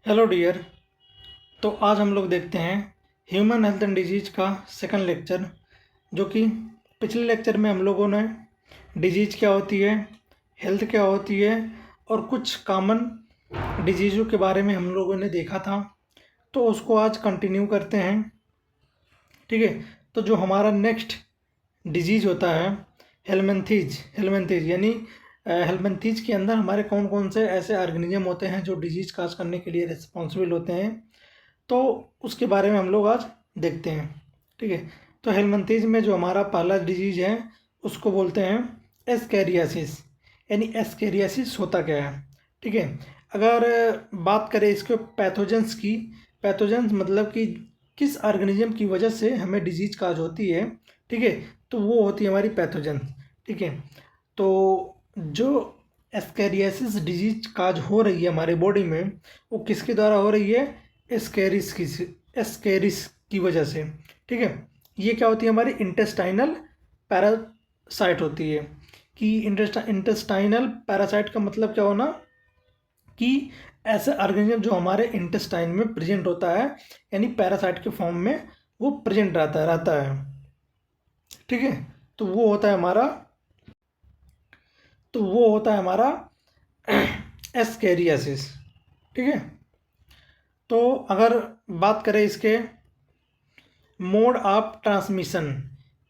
Hello dear. तो आज हम लोग देखते हैं ह्यूमन हेल्थ एंड डिजीज का सेकंड लेक्चर, जो कि पिछले लेक्चर में हम लोगों ने डिजीज क्या होती है, हेल्थ क्या होती है और कुछ कॉमन डिजीज़ों के बारे में हम लोगों ने देखा था। तो उसको आज कंटिन्यू करते हैं। ठीक है। तो जो हमारा नेक्स्ट डिजीज़ होता है हेलमिंथीज यानी हेलमिंथीज के अंदर हमारे कौन कौन से ऐसे ऑर्गेनिज्म होते हैं जो डिजीज़ काज करने के लिए रिस्पॉन्सिबल होते हैं, तो उसके बारे में हम लोग आज देखते हैं। ठीक है। तो हेलमिंथीज में जो हमारा पहला डिजीज़ है उसको बोलते हैं एस्केरियासिस। यानी एस्केरियासिस होता क्या है? ठीक है। अगर बात करें इसके पैथोजेंस की, पैथोजेंस मतलब कि किस ऑर्गेनिज्म की वजह से हमें डिजीज काज होती है, ठीक है, तो वो होती है हमारी पैथोजेंस। ठीक है। तो जो एस्केरियासिस डिजीज काज हो रही है हमारे बॉडी में, वो किसके द्वारा हो रही है? एस्केरिस की वजह से। ठीक है। ये क्या होती है? हमारी इंटेस्टाइनल पैरासाइट होती है। कि इंटेस्टाइनल पैरासाइट का मतलब क्या होना कि ऐसा ऑर्गेनिज्म जो हमारे इंटेस्टाइन में प्रेजेंट होता है, यानी पैरासाइट के फॉर्म में वो प्रेजेंट रहता है। ठीक है। तो वो होता है हमारा तो वो होता है हमारा एस्केरियासिस। ठीक है। तो अगर बात करें इसके मोड ऑफ ट्रांसमिशन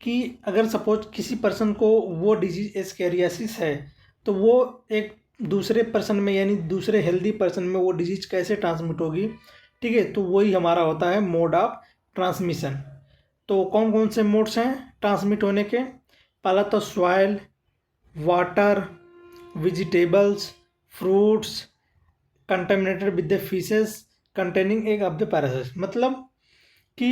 कि अगर सपोज किसी पर्सन को वो डिजीज एस्केरियासिस है, तो वो एक दूसरे पर्सन में यानी दूसरे हेल्दी पर्सन में वो डिजीज कैसे ट्रांसमिट होगी? ठीक है। तो वही हमारा होता है मोड ऑफ ट्रांसमिशन। तो कौन कौन से मोड्स हैं ट्रांसमिट होने के? पहला तो soil, water, vegetables, fruits contaminated with the faeces containing egg of the parasite. मतलब कि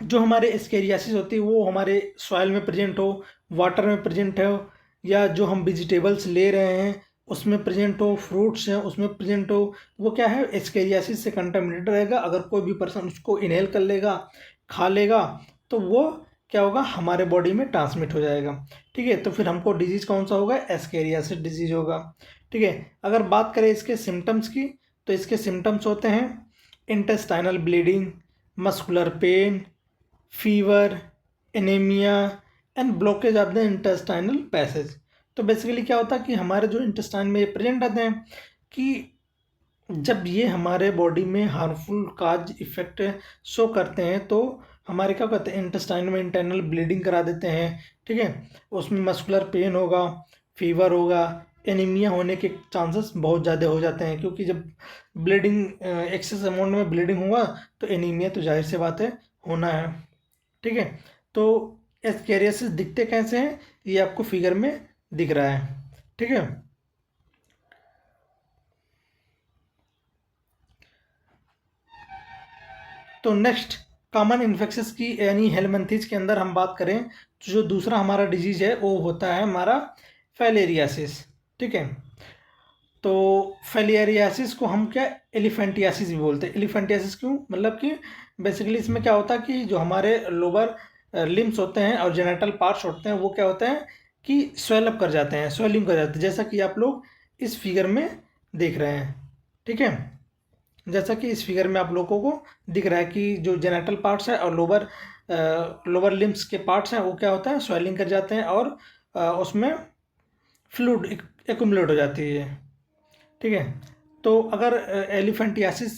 जो हमारे एस्केरियासिस होती है वो हमारे सॉइल में प्रेजेंट हो, वाटर में प्रेजेंट हो, या जो हम वेजिटेबल्स ले रहे हैं उसमें प्रेजेंट हो, फ्रूट्स हैं उसमें प्रेजेंट हो, वो क्या है? एस्केरियासिस से कंटामिनेटेड रहेगा। अगर कोई भी पर्सन उसको इनहेल कर लेगा, खा लेगा, तो वो क्या होगा? हमारे बॉडी में ट्रांसमिट हो जाएगा। ठीक है। तो फिर हमको डिजीज कौन सा होगा? एस्केरियासिस डिजीज होगा। ठीक है। अगर बात करें इसके सिम्टम्स की, तो इसके सिम्टम्स होते हैं intestinal bleeding, muscular pain, fever, anaemia and blockage of the intestinal passage. तो बेसिकली क्या होता है कि हमारे जो इंटेस्टाइन में ये प्रेजेंट रहते हैं, कि जब ये हमारे बॉडी में हार्मफुल काज इफेक्ट शो करते हैं, तो हमारे क्या कहते हैं, इंटेस्टाइन में इंटरनल ब्लीडिंग करा देते हैं। ठीक है। उसमें मस्कुलर पेन होगा, फीवर होगा, एनीमिया होने के चांसेस बहुत ज़्यादा हो जाते हैं, क्योंकि जब ब्लीडिंग एक्सेस अमाउंट में ब्लीडिंग हुआ तो एनीमिया तो जाहिर सी बात है होना है। ठीक है। तो एस्केरियासिस दिखते कैसे हैं ये आपको फिगर में दिख रहा है। ठीक है। तो नेक्स्ट कॉमन इन्फेक्शंस की यानी हेलमिंथीज के अंदर हम बात करें, तो जो दूसरा हमारा डिजीज है वो होता है हमारा फाइलेरियासिस। ठीक है। तो फाइलेरियासिस को हम क्या एलिफेंटियासिस भी बोलते हैं। एलिफेंटियासिस क्यों? मतलब कि बेसिकली इसमें क्या होता है कि जो हमारे लोअर लिम्स होते हैं और जेनेटल पार्ट्स होते हैं वो क्या होते हैं कि स्वेल अप कर जाते हैं, स्वेलिंग कर जाते हैं, जैसा कि आप लोग इस फिगर में देख रहे हैं। ठीक है। जैसा कि इस फिगर में आप लोगों को दिख रहा है कि जो जेनेटल पार्ट्स है और लोअर लिम्स के पार्ट्स हैं वो क्या होता है? स्वेलिंग कर जाते हैं और उसमें फ्लूइड एक्यूमुलेट हो जाती है। ठीक है। तो अगर एलिफेंटियासिस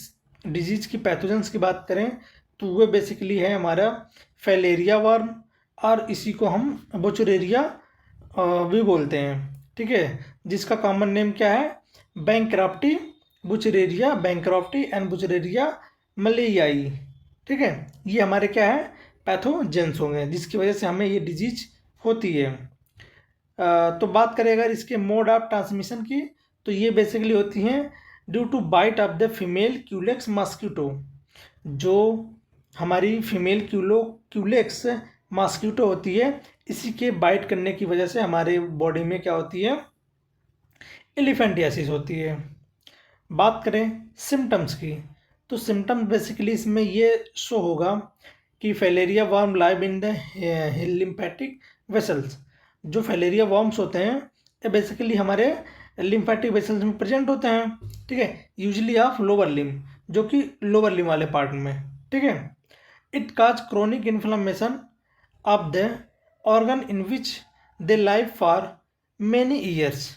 डिजीज की पैथोजेंस की बात करें, तो वो बेसिकली है हमारा फैलेरिया वर्म, और इसी को हम बोचुरेरिया भी बोलते हैं। ठीक है। जिसका कॉमन नेम क्या है? बैंक्राफ्टी बुचरेरिया बैंक्राफ्टी एंड बुचरेरिया मलेयाई। ठीक है। ये हमारे क्या है? पैथोजेंस होंगे जिसकी वजह से हमें ये डिजीज होती है। तो बात करें अगर इसके मोड ऑफ ट्रांसमिशन की, तो ये बेसिकली होती हैं due to bite of the female Culex mosquito. जो हमारी फीमेल क्यूलेक्स मॉस्किटो होती है, इसी के बाइट करने की वजह से हमारे बॉडी में क्या होती है? एलिफेंटियासिस होती है। बात करें सिम्टम्स की, तो सिम्टम्स बेसिकली इसमें ये शो होगा कि filaria worm live in the lymphatic vessels. जो फैलेरिया वर्म्स होते हैं ये बेसिकली हमारे लिम्फेटिक वेसल्स में प्रेजेंट होते हैं, ठीक है, यूजली ऑफ लोअर लिम्ब, जो कि लोअर लिम्ब वाले पार्ट में, ठीक है। It cause chronic inflammation of the organ in which they live for many years,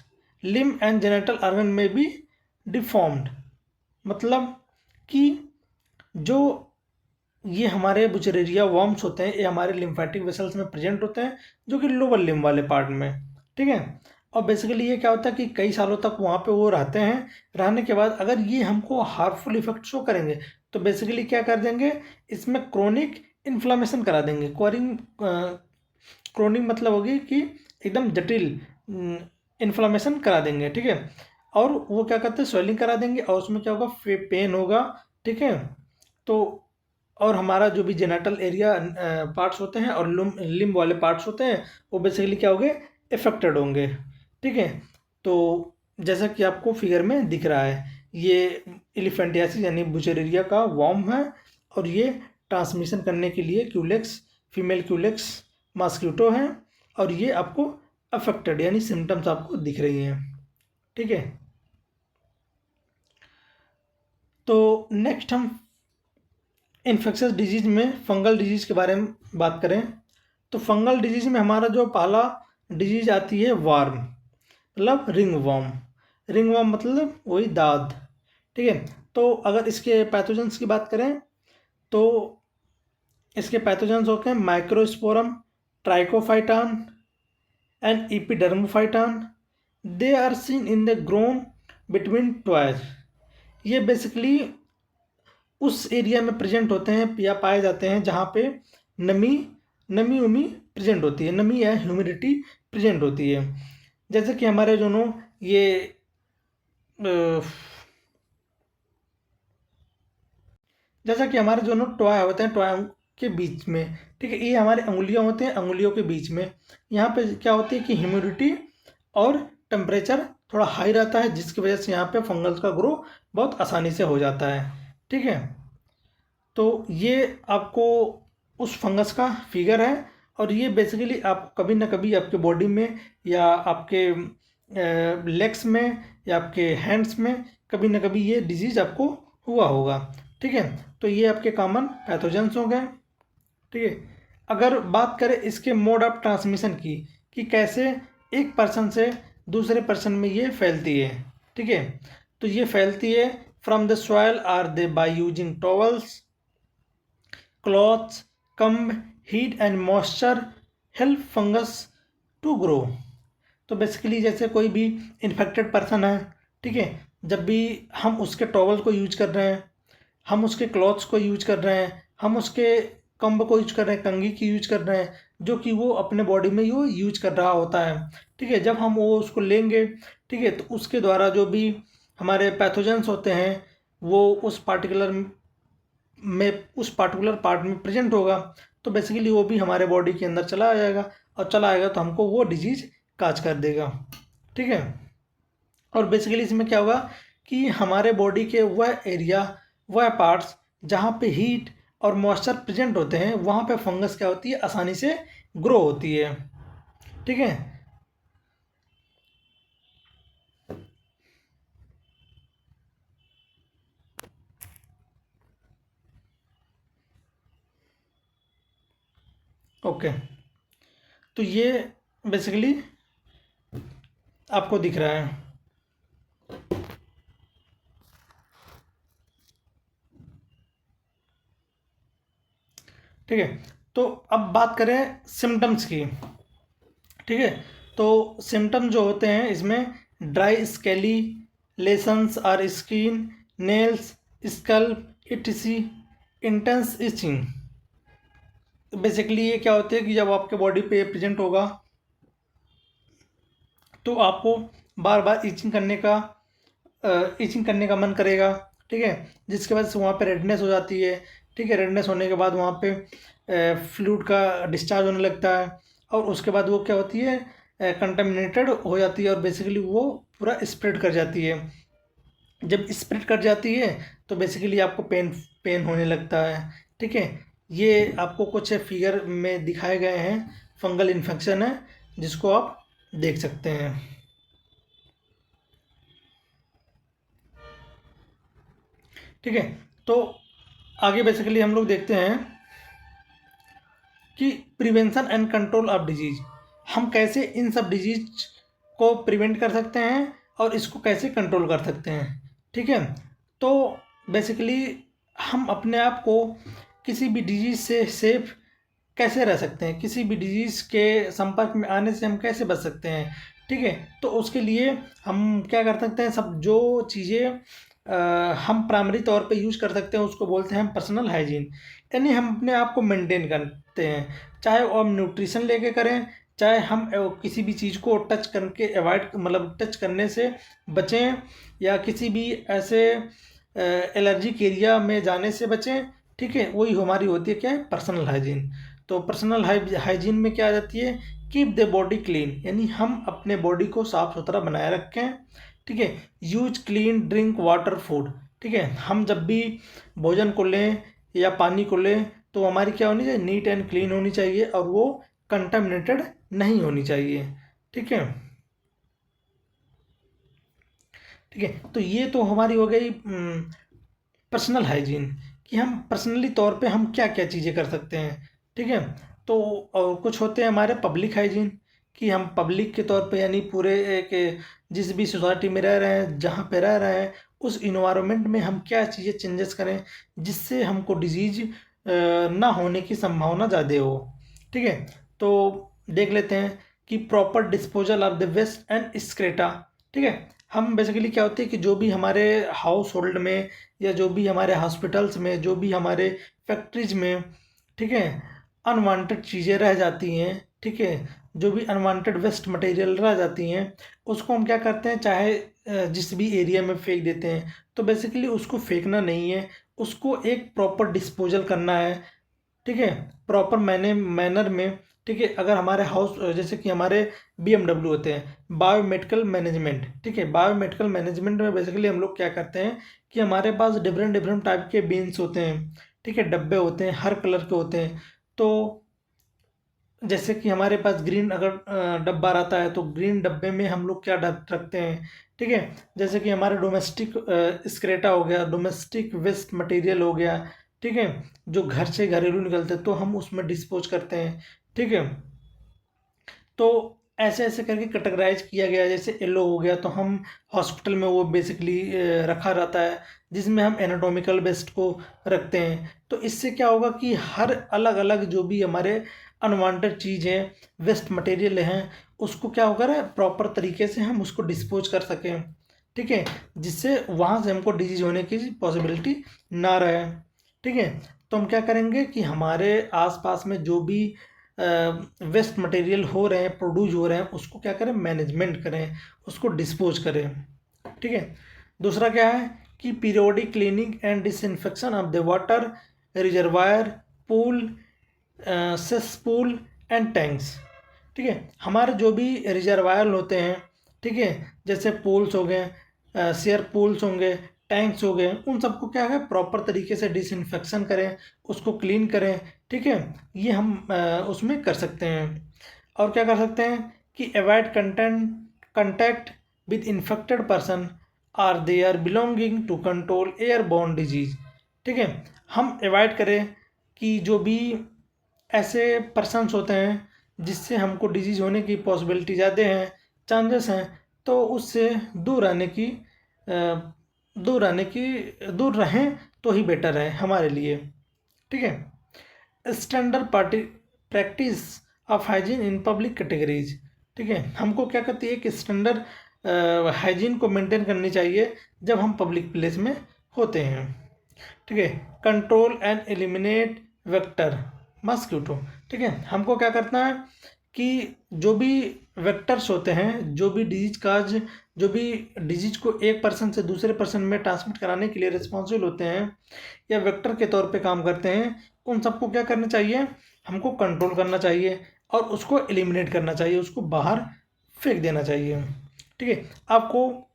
limb and genital organ में बी डिफॉर्म्ड। मतलब कि जो ये हमारे बुचेरेरिया वॉर्म्स होते हैं, ये हमारे लिम्फेटिक वेसल्स में प्रेजेंट होते हैं, जो कि लोअर लिम्ब वाले पार्ट में, ठीक है। और बेसिकली ये क्या होता है कि कई सालों तक वहाँ पे वो रहते हैं, रहने के बाद अगर ये हमको हार्मफुल इफेक्ट शो करेंगे तो बेसिकली क्या कर देंगे, इसमें क्रोनिक इन्फ्लामेशन करा देंगे। क्रोनिक मतलब होगी कि एकदम जटिल इन्फ्लामेशन करा देंगे, ठीक है। और वो क्या करते हैं, स्वेलिंग करा देंगे, और उसमें क्या होगा, पेन होगा, ठीक है। तो और हमारा जो भी जेनेटल एरिया पार्ट्स होते हैं और लिम्ब वाले पार्ट्स होते हैं, वो बेसिकली क्या होंगे, इफेक्टेड होंगे, ठीक है। तो जैसा कि आपको फिगर में दिख रहा है, ये एलिफेंटियासिस यानी बुचेरेरिया का वॉर्म है, और ये ट्रांसमिशन करने के लिए क्यूलेक्स, फीमेल क्यूलेक्स मॉस्किटो है, और ये आपको अफेक्टेड यानी सिम्टम्स आपको दिख रही हैं, ठीक है। तो नेक्स्ट हम इन्फेक्शस डिजीज में फंगल डिजीज के बारे में बात करें, तो फंगल डिजीज में हमारा जो पहला डिजीज आती है वार्म, मतलब रिंग वर्म। रिंग वर्म मतलब वही दाद, ठीक है। तो अगर इसके पैथोजेंस की बात करें तो इसके पैथोजेंस होते हैं microsporum, trichophyton and epidermophyton. They are seen in the groin between toes. ये बेसिकली उस एरिया में प्रेजेंट होते हैं या पाए जाते हैं जहाँ पे नमी नमी उमी प्रेजेंट होती है, नमी या ह्यूमिडिटी प्रेजेंट होती है। जैसे कि हमारे जो नो ये जैसा कि हमारे जो नो टॉय होते हैं, टॉय के बीच में, ठीक है, ये हमारे अंगुलियां होते हैं, अंगुलियों के बीच में यहाँ पे क्या होती है कि ह्यूमिडिटी और टेम्परेचर थोड़ा हाई रहता है, जिसकी वजह से यहाँ पे फंगस का ग्रो बहुत आसानी से हो जाता है, ठीक है। तो ये आपको उस फंगस का फिगर है, और ये बेसिकली आप कभी ना कभी आपके बॉडी में या आपके लेग्स में या आपके हैंड्स में कभी ना कभी ये डिजीज़ आपको हुआ होगा, ठीक है। तो ये आपके कॉमन पैथोजेंस हो गए, ठीक है। अगर बात करें इसके मोड ऑफ ट्रांसमिशन की, कि कैसे एक पर्सन से दूसरे पर्सन में ये फैलती है, ठीक है। तो ये फैलती है from the soil or they by using towels, clothes, comb, heat and moisture help fungus to grow. तो बेसिकली जैसे कोई भी इन्फेक्टेड पर्सन है, ठीक है, जब भी हम उसके टॉवल को यूज कर रहे हैं, हम उसके क्लॉथ्स को यूज कर रहे हैं, हम उसके कम्ब को यूज कर रहे हैं, कंघी की यूज कर रहे हैं, जो कि वो अपने बॉडी में वो यूज कर रहा होता है, ठीक है। जब हम वो उसको लेंगे, ठीक है, तो उसके द्वारा जो भी हमारे पैथोजेंस होते हैं वो उस पार्टिकुलर पार्ट में प्रेजेंट होगा, तो बेसिकली वो भी हमारे बॉडी के अंदर चला जाएगा, और चला आएगा तो हमको वो डिजीज काज कर देगा, ठीक है। और बेसिकली इसमें क्या होगा कि हमारे बॉडी के वह एरिया, वह पार्ट्स जहाँ पे हीट और मॉइस्चर प्रेजेंट होते हैं, वहाँ पे फंगस क्या होती है, आसानी से ग्रो होती है, ठीक है। ओके, तो ये बेसिकली आपको दिख रहा है, ठीक है। तो अब बात करें सिम्टम्स की, ठीक है। तो सिम्टम जो होते हैं इसमें ड्राई स्केली लेसन्स और skin, nails, scalp इटिसी, intense etching. Basically ये क्या होते हैं कि जब आपके बॉडी पे प्रेजेंट होगा तो आपको बार बार इचिंग करने का मन करेगा, ठीक है, जिसके वजह से वहाँ पे रेडनेस हो जाती है, ठीक है। रेडनेस होने के बाद वहाँ पे फ्लूइड का डिस्चार्ज होने लगता है, और उसके बाद वो क्या होती है, कंटामिनेटेड हो जाती है, और बेसिकली वो पूरा स्प्रेड कर जाती है। जब स्प्रेड कर जाती है तो बेसिकली आपको पेन होने लगता है, ठीक है। ये आपको कुछ फिगर में दिखाए गए हैं, फंगल इन्फेक्शन है, जिसको आप देख सकते हैं। ठीक है। तो आगे बेसिकली हम लोग देखते हैं कि prevention and control of disease, हम कैसे इन सब डिजीज को प्रिवेंट कर सकते हैं और इसको कैसे कंट्रोल कर सकते हैं। ठीक है। तो बेसिकली हम अपने आप को किसी भी डिजीज से सेफ कैसे रह सकते हैं, किसी भी डिजीज़ के संपर्क में आने से हम कैसे बच सकते हैं। ठीक है। तो उसके लिए हम क्या कर सकते हैं, सब जो चीज़ें हम प्राइमरी तौर पे यूज़ कर सकते हैं उसको बोलते हैं हम पर्सनल हाइजीन। यानी हम अपने आप को मेंटेन करते हैं, चाहे वो हम न्यूट्रिशन लेके करें, चाहे हम किसी भी चीज़ को टच करके अवॉइड, मतलब टच करने से बचें, या किसी भी ऐसे एलर्जिक एरिया में जाने से बचें। ठीक है। वही हमारी होती है क्या है, पर्सनल हाइजीन। तो पर्सनल हाइजीन में क्या आ जाती है, कीप द बॉडी क्लीन, यानी हम अपने बॉडी को साफ सुथरा बनाए रखें। ठीक है। Use clean drink water food. ठीक है। हम जब भी भोजन को लें या पानी को लें तो हमारी क्या होनी चाहिए, नीट एंड क्लीन होनी चाहिए और वो कंटामिनेटेड नहीं होनी चाहिए। ठीक है। ठीक है। तो ये तो हमारी हो गई पर्सनल हाइजीन, कि हम पर्सनली तौर पे हम क्या क्या चीज़ें कर सकते हैं। ठीक है। तो और कुछ होते हैं हमारे पब्लिक हाइजीन, कि हम पब्लिक के तौर पे यानी पूरे एक जिस भी सोसाइटी में रह रहे हैं, जहाँ पे रह रहे हैं, उस इन्वायरमेंट में हम क्या चीज़ें चेंजेस करें जिससे हमको डिजीज ना होने की संभावना ज़्यादा हो। ठीक है। तो देख लेते हैं कि proper disposal of the waste and excreta. ठीक है। हम बेसिकली क्या होते हैं कि जो भी हमारे हाउस होल्ड में या जो भी हमारे हॉस्पिटल्स में, जो भी हमारे फैक्ट्रीज में, ठीक है, अनवांटेड चीज़ें रह जाती हैं। ठीक है। जो भी अनवांटेड वेस्ट मटेरियल रह जाती हैं उसको हम क्या करते हैं, चाहे जिस भी एरिया में फेंक देते हैं। तो बेसिकली उसको फेंकना नहीं है, उसको एक प्रॉपर डिस्पोजल करना है। ठीक है। प्रॉपर मैनर में। ठीक है। अगर हमारे हाउस जैसे कि हमारे BMW होते हैं, बायोमेडिकल मैनेजमेंट। ठीक है। बायोमेडिकल मैनेजमेंट में बेसिकली हम लोग क्या करते हैं कि हमारे पास डिफरेंट डिफरेंट टाइप के बीन्स होते हैं। ठीक है। डब्बे होते हैं, हर कलर के होते हैं। तो जैसे कि हमारे पास ग्रीन अगर डब्बा रहता है तो ग्रीन डब्बे में हम लोग क्या रखते हैं। ठीक है। जैसे कि हमारे डोमेस्टिक स्क्रेटा हो गया, डोमेस्टिक वेस्ट मटेरियल हो गया। ठीक है। जो घर से घरेलू निकलते हैं तो हम उसमें डिस्पोज करते हैं। ठीक है। तो ऐसे ऐसे करके कैटेगराइज किया गया है। जैसे येलो हो गया तो हम हॉस्पिटल में वो बेसिकली रखा रहता है, जिसमें हम एनाटॉमिकल वेस्ट को रखते हैं। तो इससे क्या होगा कि हर अलग अलग जो भी हमारे अनवांटेड चीज़ है, वेस्ट मटेरियल हैं, उसको क्या होगा प्रॉपर तरीके से हम उसको डिस्पोज कर सकें। ठीक है। जिससे वहाँ से हमको डिजीज होने की पॉसिबिलिटी ना रहे। ठीक है। तो हम क्या करेंगे कि हमारे आसपास में जो भी वेस्ट मटेरियल हो रहे हैं, प्रोड्यूस हो रहे हैं, उसको क्या करें, मैनेजमेंट करें, उसको डिस्पोज करें। ठीक है। दूसरा क्या है कि periodic cleaning and disinfection of the water, reservoir, pool, cesspool and tanks. ठीक है। हमारे जो भी रिजर्वायर होते हैं, ठीक है, जैसे पूल्स हो गए, शेयर पूल्स होंगे, टैंक्स हो गए, उन सबको क्या है प्रॉपर तरीके से डिसइंफेक्शन करें, उसको क्लीन करें। ठीक है। ये हम उसमें कर सकते हैं। और क्या कर सकते हैं कि avoid contact with infected person or they are belonging to control airborne disease. ठीक है। हम अवॉइड करें कि जो भी ऐसे पर्सन्स होते हैं जिससे हमको डिजीज होने की पॉसिबिलिटी ज़्यादा हैं, चांसेस हैं, तो उससे दूर रहने की दूर रहें तो ही बेटर है हमारे लिए। ठीक है। Standard party practice of hygiene in public categories. ठीक है। हमको क्या करती है, एक स्टैंडर्ड हाइजीन को मेंटेन करनी चाहिए जब हम पब्लिक प्लेस में होते हैं। ठीक है। Control and eliminate vector mosquito. ठीक है। हमको क्या करना है कि जो भी वेक्टर्स होते हैं, जो भी डिजीज को एक पर्सन से दूसरे पर्सन में ट्रांसमिट कराने के लिए रिस्पॉन्सिबल होते हैं या वेक्टर के तौर पे काम करते हैं, उन सबको क्या करना चाहिए, हमको कंट्रोल करना चाहिए और उसको एलिमिनेट करना चाहिए, उसको बाहर फेंक देना चाहिए। ठीक है। आपको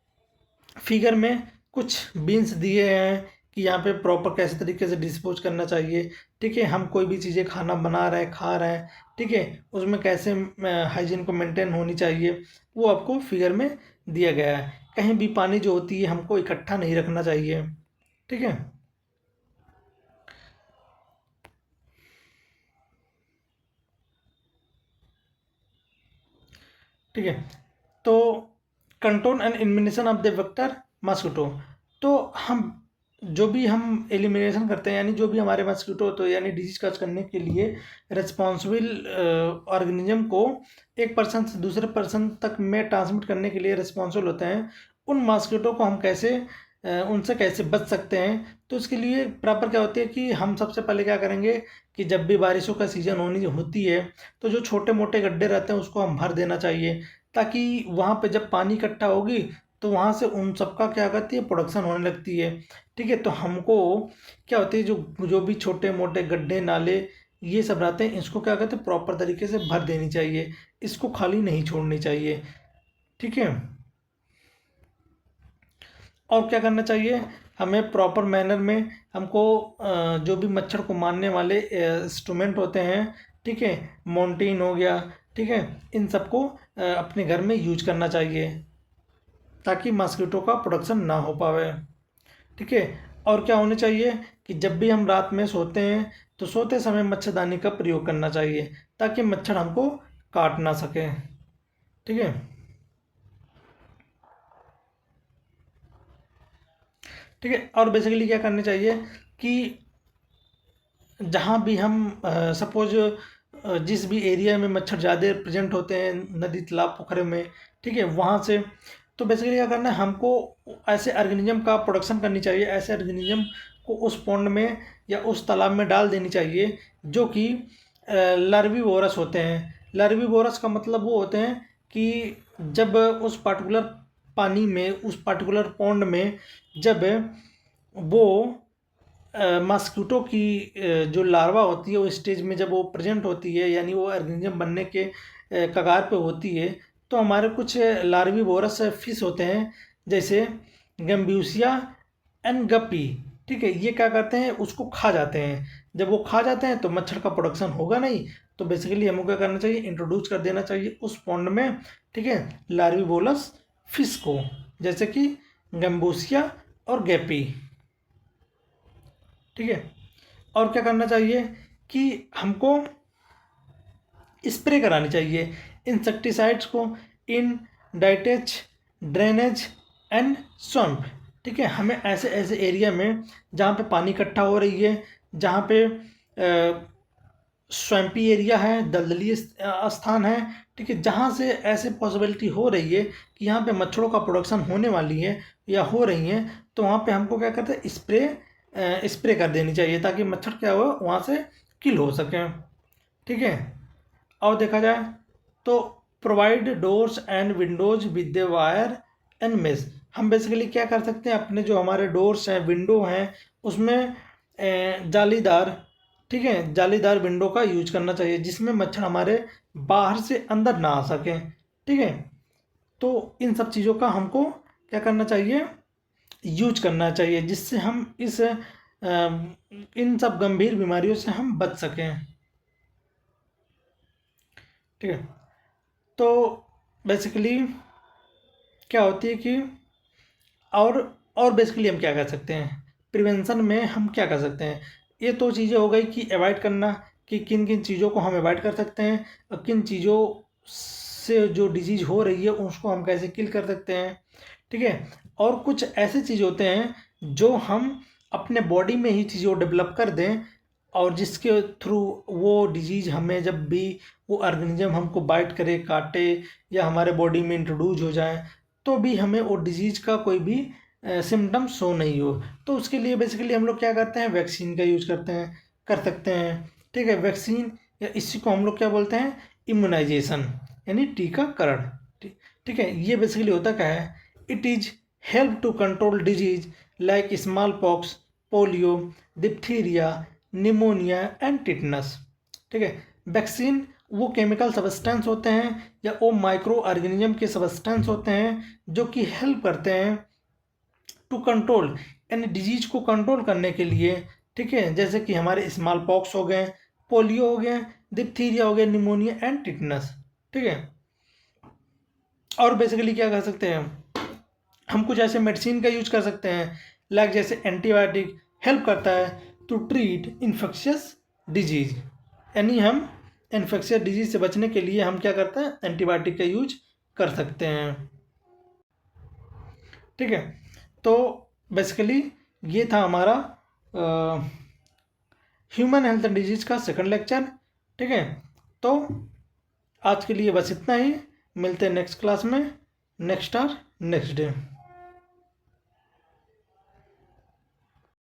फिगर में कुछ बीन्स दिए हैं कि यहाँ पे प्रॉपर कैसे तरीके से डिस्पोज करना चाहिए। ठीक है। हम कोई भी चीज़ें खाना बना रहे हैं, खा रहे हैं, ठीक है, उसमें कैसे हाइजीन को मेंटेन होनी चाहिए, वो आपको फिगर में दिया गया है। कहीं भी पानी जो होती है हमको इकट्ठा नहीं रखना चाहिए। ठीक है। ठीक है। तो control and elimination of the vector mosquito, तो हम जो भी हम एलिमिनेशन करते हैं, यानी जो भी हमारे मॉस्किटो तो यानी डिजीज कॉज करने के लिए रिस्पॉन्सिबल ऑर्गेनिज्म को एक पर्सन से दूसरे पर्सन तक में ट्रांसमिट करने के लिए रिस्पॉन्सिबल होते हैं, उन मॉस्किटो को हम कैसे उनसे कैसे बच सकते हैं। तो इसके लिए प्रॉपर क्या होती है कि हम सबसे पहले क्या करेंगे कि जब भी बारिशों का सीज़न होती है तो जो छोटे मोटे गड्ढे रहते हैं उसको हम भर देना चाहिए, ताकि वहाँ पे जब पानी इकट्ठा होगी तो वहाँ से उन सबका क्या करती है, प्रोडक्शन होने लगती है। ठीक है, तो हमको क्या होती है, जो जो भी छोटे मोटे गड्ढे नाले ये सब रहते हैं, इसको क्या कहते हैं, प्रॉपर तरीके से भर देनी चाहिए, इसको खाली नहीं छोड़नी चाहिए। ठीक है, और क्या करना चाहिए, हमें प्रॉपर मैनर में हमको जो भी मच्छर को मारने वाले इंस्ट्रूमेंट होते हैं, ठीक है, मोन्टीन हो गया, ठीक है, इन सबको अपने घर में यूज करना चाहिए ताकि मॉस्किटो का प्रोडक्शन ना हो पावे। ठीक है, और क्या होना चाहिए कि जब भी हम रात में सोते हैं तो सोते समय मच्छरदानी का प्रयोग करना चाहिए ताकि मच्छर हमको काट ना सके। ठीक है, ठीक है, और बेसिकली क्या करना चाहिए कि जहाँ भी हम सपोज जिस भी एरिया में मच्छर ज़्यादा प्रेजेंट होते हैं, नदी तालाब पोखरे में, ठीक है, वहाँ से तो बेसिकली क्या करना है, हमको ऐसे ऑर्गेनिज्म का प्रोडक्शन करनी चाहिए, ऐसे ऑर्गेनिज्म को उस पॉन्ड में या उस तालाब में डाल देनी चाहिए जो कि लार्वीवोरस होते हैं। लार्वीवोरस का मतलब वो होते हैं कि जब उस पार्टिकुलर पानी में, उस पार्टिकुलर पॉन्ड में जब वो मॉस्किटो की जो लार्वा होती है वो स्टेज में जब वो प्रेजेंट होती है, यानी वो ऑर्गेनिज्म बनने के कगार पे होती है, तो हमारे कुछ लार्वीवोरस फिश होते हैं जैसे गम्ब्यूसिया एंड गप्पी। ठीक है, ये क्या करते हैं, उसको खा जाते हैं। जब वो खा जाते हैं तो मच्छर का प्रोडक्शन होगा नहीं, तो बेसिकली हमको क्या करना चाहिए, इंट्रोड्यूस कर देना चाहिए उस पॉन्ड में, ठीक है, लार्वीवोरस फिश को, जैसे कि गम्बूसिया और गैपी। ठीक है, और क्या करना चाहिए कि हमको स्प्रे करानी चाहिए इंसेक्टिसाइड्स को इन डाइटेज, ड्रेनेज एंड स्वम्प। ठीक है, हमें ऐसे ऐसे एरिया में जहाँ पे पानी इकट्ठा हो रही है, जहाँ पे स्वैम्पी एरिया है, दलदली स्थान है, ठीक है, जहाँ से ऐसे पॉसिबिलिटी हो रही है कि यहाँ पे मच्छरों का प्रोडक्शन होने वाली है या हो रही है, तो वहाँ पे हमको क्या करते हैं, स्प्रे कर देनी चाहिए ताकि मच्छर क्या हो वहाँ से किल हो सकें। ठीक है, और देखा जाए तो provide doors and Windows with the wire and mesh. हम बेसिकली क्या कर सकते हैं, अपने जो हमारे डोर्स हैं, विंडो हैं, उसमें जालीदार, ठीक है, जालीदार विंडो का यूज करना चाहिए जिसमें मच्छर हमारे बाहर से अंदर ना आ सकें। ठीक है, तो इन सब चीज़ों का हमको क्या करना चाहिए, यूज करना चाहिए, जिससे हम इन सब गंभीर बीमारियों से हम बच सकें। ठीक है, तो बेसिकली क्या होती है कि और बेसिकली हम क्या कर सकते हैं, प्रिवेंशन में हम क्या कर सकते हैं, ये तो चीज़ें हो गई कि अवॉइड करना, कि किन किन चीज़ों को हम अवॉइड कर सकते हैं और किन चीज़ों से जो डिजीज हो रही है उसको हम कैसे किल कर सकते हैं। ठीक है, और कुछ ऐसे चीज़ होते हैं जो हम अपने बॉडी में ही चीज़ों डेवलप कर दें और जिसके थ्रू वो डिजीज़ हमें जब भी वो ऑर्गेनिज्म हमको बाइट करे, काटे या हमारे बॉडी में इंट्रोड्यूस हो जाए तो भी हमें वो डिजीज़ का कोई भी सिम्टम शो नहीं हो। तो उसके लिए बेसिकली हम लोग क्या करते हैं, वैक्सीन का यूज कर सकते हैं। ठीक है, वैक्सीन या इसी को हम लोग क्या बोलते हैं, इम्यूनाइजेशन, यानी टीकाकरण। ठीक है, ये बेसिकली होता क्या है, it is help to control disease like smallpox, polio, diphtheria, pneumonia and tetanus. ठीक है, वैक्सीन वो केमिकल सब्सटेंस होते हैं या वो माइक्रो ऑर्गेनिज्म के सब्सटेंस होते हैं जो कि हेल्प करते हैं टू कंट्रोल, यानी डिजीज को कंट्रोल करने के लिए। ठीक है, जैसे कि हमारे स्मॉल पॉक्स हो गए, पोलियो हो गए, डिप्थीरिया हो गया, निमोनिया एंड टिटनस। ठीक है, और बेसिकली क्या कर सकते हैं, हम कुछ ऐसे मेडिसिन का यूज कर सकते हैं, लाइक जैसे एंटीबायोटिक हेल्प करता है टू ट्रीट इन्फेक्शियस डिजीज, यानी हम इन्फेक्शियस डिजीज से बचने के लिए हम क्या करते हैं, एंटीबायोटिक का यूज कर सकते हैं। ठीक है, तो बेसिकली ये था हमारा ह्यूमन हेल्थ एंड डिजीज का सेकंड लेक्चर। ठीक है, तो आज के लिए बस इतना ही। मिलते हैं नेक्स्ट क्लास में, नेक्स्ट आवर नेक्स्ट डे।